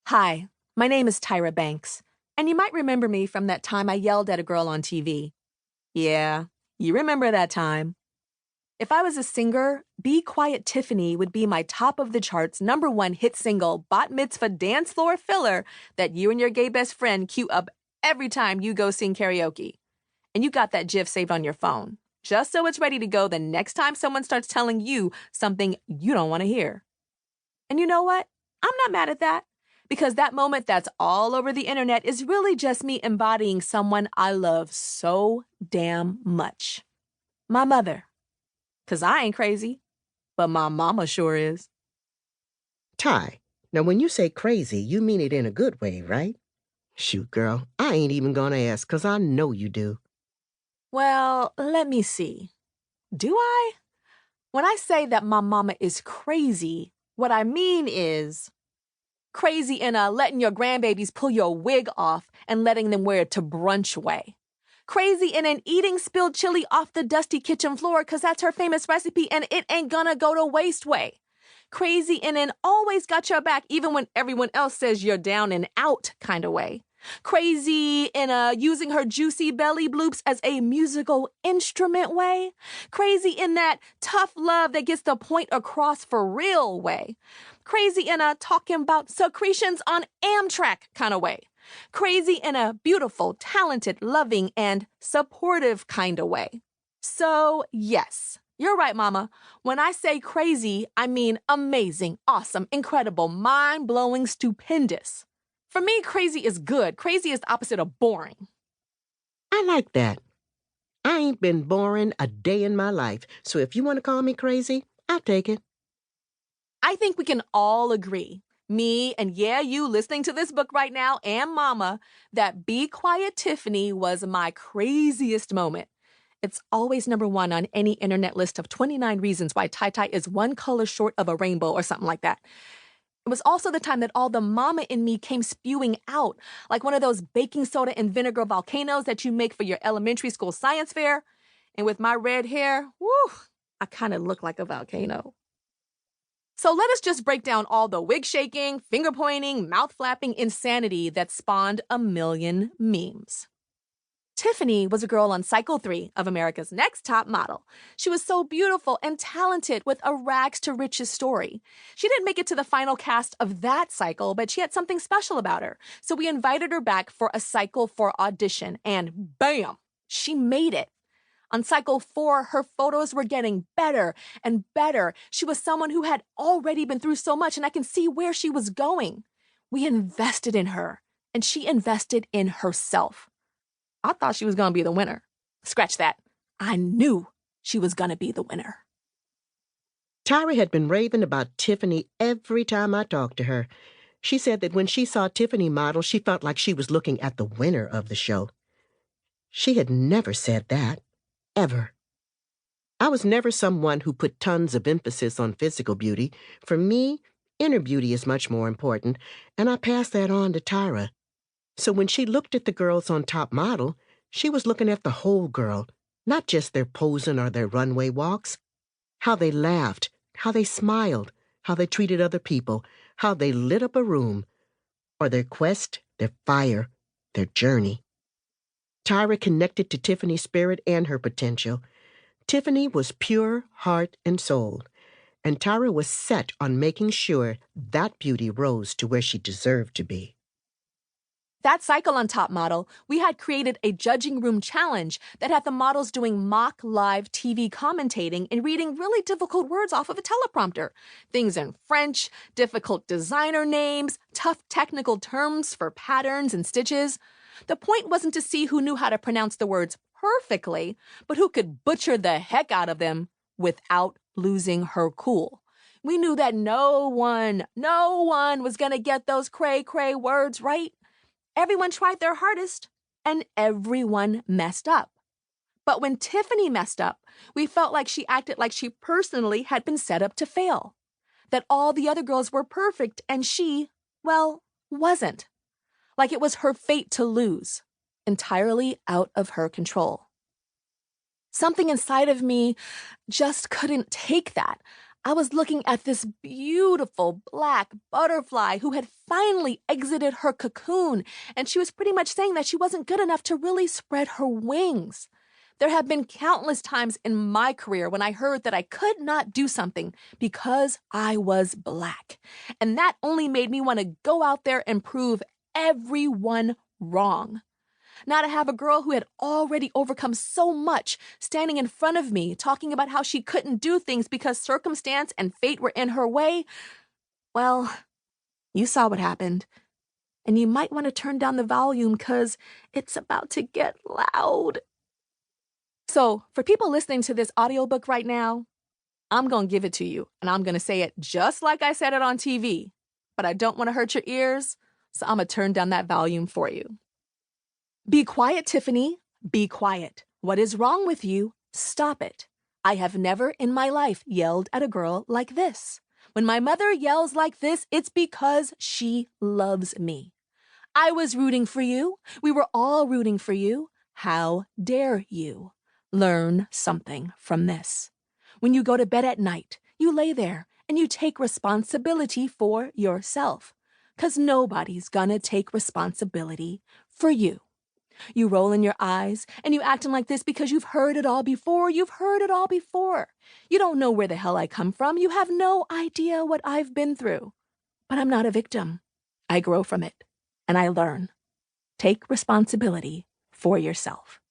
Hi, my name is Tyra Banks, and you might remember me from that time I yelled at a girl on TV. Yeah, you remember that time. If I was a singer, Be Quiet Tiffany would be my top of the charts #1 hit single, bat mitzvah dance floor filler that you and your gay best friend cue up every time you go sing karaoke. And you got that GIF saved on your phone, just so it's ready to go the next time someone starts telling you something you don't want to hear. And you know what? I'm not mad at that. Because that moment that's all over the internet is really just me embodying someone I love so damn much. My mother. 'Cause I ain't crazy, but my mama sure is. Ty, now when you say crazy, you mean it in a good way, right? Shoot, girl, I ain't even gonna ask, 'cause I know you do. Well, let me see. Do I? When I say that my mama is crazy, what I mean is crazy in a letting your grandbabies pull your wig off and letting them wear it to brunch way. Crazy in an eating spilled chili off the dusty kitchen floor 'cause that's her famous recipe and it ain't gonna go to waste way. Crazy in an always got your back even when everyone else says you're down and out kind of way. Crazy in a using her juicy belly bloops as a musical instrument way. Crazy in that tough love that gets the point across for real way. Crazy in a talking about secretions on Amtrak kind of way. Crazy in a beautiful, talented, loving, and supportive kind of way. So, yes, you're right, Mama. When I say crazy, I mean amazing, awesome, incredible, mind-blowing, stupendous. For me, crazy is good. Crazy is the opposite of boring. I like that. I ain't been boring a day in my life, so if you want to call me crazy, I'll take it. I think we can all agree, me and you listening to this book right now and Mama, that Be Quiet Tiffany was my craziest moment. It's always #1 on any internet list of 29 reasons why tie-tie is one color short of a rainbow or something like that. It was also the time that all the mama in me came spewing out, like one of those baking soda and vinegar volcanoes that you make for your elementary school science fair. And with my red hair, I kind of look like a volcano. So let us just break down all the wig shaking, finger pointing, mouth flapping insanity that spawned a million memes. Tiffany was a girl on cycle 3 of America's Next Top Model. She was so beautiful and talented with a rags to riches story. She didn't make it to the final cast of that cycle, but she had something special about her. So we invited her back for a cycle 4 audition, and bam, she made it. On cycle 4, her photos were getting better and better. She was someone who had already been through so much, and I can see where she was going. We invested in her, and she invested in herself. I thought she was going to be the winner. Scratch that. I knew she was going to be the winner. Tyra had been raving about Tiffany every time I talked to her. She said that when she saw Tiffany model, she felt like she was looking at the winner of the show. She had never said that, ever. I was never someone who put tons of emphasis on physical beauty. For me, inner beauty is much more important, and I passed that on to Tyra. So when she looked at the girls on Top Model, she was looking at the whole girl, not just their posing or their runway walks. How they laughed, how they smiled, how they treated other people, how they lit up a room, or their quest, their fire, their journey. Tyra connected to Tiffany's spirit and her potential. Tiffany was pure heart and soul, and Tyra was set on making sure that beauty rose to where she deserved to be. That cycle on Top Model, we had created a judging room challenge that had the models doing mock live TV commentating and reading really difficult words off of a teleprompter. Things in French, difficult designer names, tough technical terms for patterns and stitches. The point wasn't to see who knew how to pronounce the words perfectly, but who could butcher the heck out of them without losing her cool. We knew that no one was going to get those cray-cray words right. Everyone tried their hardest, and everyone messed up. But when Tiffany messed up, we felt like she acted like she personally had been set up to fail. That all the other girls were perfect, and she, well, wasn't. Like it was her fate to lose, entirely out of her control. Something inside of me just couldn't take that. I was looking at this beautiful black butterfly who had finally exited her cocoon, and she was pretty much saying that she wasn't good enough to really spread her wings. There have been countless times in my career when I heard that I could not do something because I was black. And that only made me want to go out there and prove everyone wrong. Now to have a girl who had already overcome so much standing in front of me, talking about how she couldn't do things because circumstance and fate were in her way, well, you saw what happened. And you might want to turn down the volume because it's about to get loud. So, for people listening to this audiobook right now, I'm going to give it to you, and I'm going to say it just like I said it on TV. But I don't want to hurt your ears, so I'm going to turn down that volume for you. Be quiet, Tiffany. Be quiet. What is wrong with you? Stop it. I have never in my life yelled at a girl like this. When my mother yells like this, it's because she loves me. I was rooting for you. We were all rooting for you. How dare you? Learn something from this. When you go to bed at night, you lay there and you take responsibility for yourself. 'Cause nobody's gonna take responsibility for you. You roll in your eyes and you acting like this because you've heard it all before. You've heard it all before. You don't know where the hell I come from. You have no idea what I've been through. But I'm not a victim. I grow from it and I learn. Take responsibility for yourself.